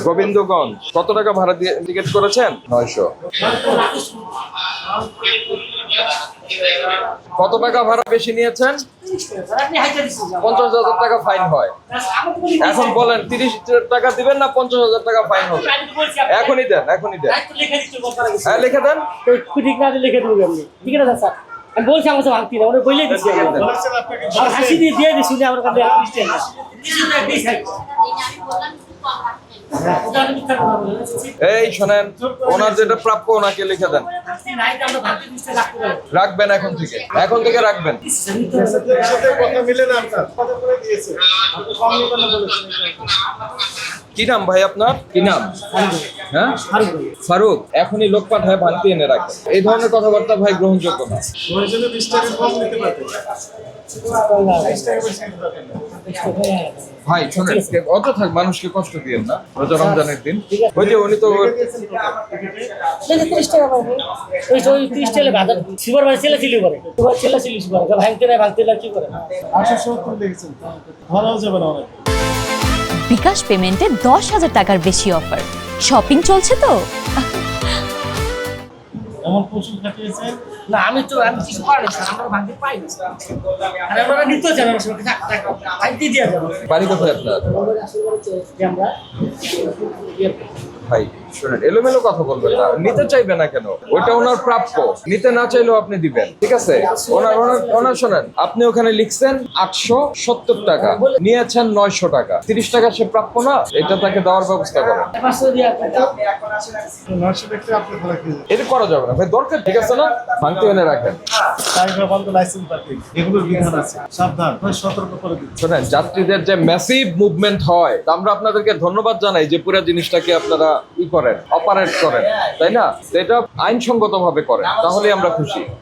গোবিন্দগঞ্জ। কত টাকা ভাড়া দিয়ে টিকিট করেছেন? 900। কত টাকা ভাড়া বেশি নিয়েছেন? 50,000 টাকা ফাইন হয়। এখন বলেন 30 টাকা দিবেন না 50,000 টাকা ফাইন হবে? এখনই দেন, এখনই দেন। হ্যাঁ, লিখে দেন। ঠিক না লিখে দেবো আপনি। ঠিক আছে স্যার, আমি বলছি আমার ভাঙতি না, ওরা বইলে দিচ্ছি আর হাসি দিয়ে দিচ্ছি আমার কাছে। এই শোনেন, ওনার যেটা প্রাপ্য ওনাকে লিখে দেন। রাখবেন এখন থেকে, এখন থেকে রাখবেন। কি নাম ভাই আপনার? কি নাম? হ্যাঁ, ফারুক। এখনই লোক পাঠায় ভাঙতি এনে রাখেন। এই ধরনের কথাবার্তা ভাই গ্রহণযোগ্য না। ভাই শোনেন, অত থাক, মানুষকে কষ্ট দিয়েন না রোজা রমজানের দিন। ওই যে উনি তো 30 টাকা পাবো। ওই 30 টাকা বাজার সিবার ভাই ছেলে চিলি করে, তোমার ছেলে চিলি করে ভাঙতে নাই, ভাঙতে না কি করে 870 লিখেছেন, ভালো যাবে না অনেক। বিকাশ পেমেন্টে 10,000 টাকার বেশি অফার। শপিং চলছে তো। এমন কৌশল খাটিয়েছে না। আমি কিছু পারি না, আমরা ভাঙতে পাই না। আর আমরা নিতে জানি না, সবাই থাক থাক ভাঙতে দিয়ে যাবো। বাড়ি কোথায় আপনার? আমরা ভাই শোনেন, এলোমেলো কথা বলবেন না। নিতে চাইবে না কেন? ওটা ওনার প্রাপ্য। নিতে না চাইলেও আপনি দিবেন, ঠিক আছে? ওনার শোনেন, আপনি ওখানে লিখছেন 870 টাকা, নিয়েছেন 900 টাকা। 30 টাকা সে প্রাপ্য না, এটা তাকে দেওয়ার ব্যবস্থা করেন। 500 দিয়ে আপনি 900 দেখতে আপনি ভালো কি এটা করা যাবে না ভাই, দরকার, ঠিক আছে না? ভাঙতে এনে রাখেন। টাইগার বন্ধ লাইসেন্স পার্টি এগুলোর বিধান আছে, সাবধান, সতর্ক করে দিন। শোনেন, যাত্রীদের যে ম্যাসিভ মুভমেন্ট হয়, তা আমরা আপনাদেরকে ধন্যবাদ জানাই যে পুরো জিনিসটাকে আপনারা অপারেট করেন, তাই না? এটা আইনসঙ্গত ভাবে করেন, তাহলে আমরা খুশি।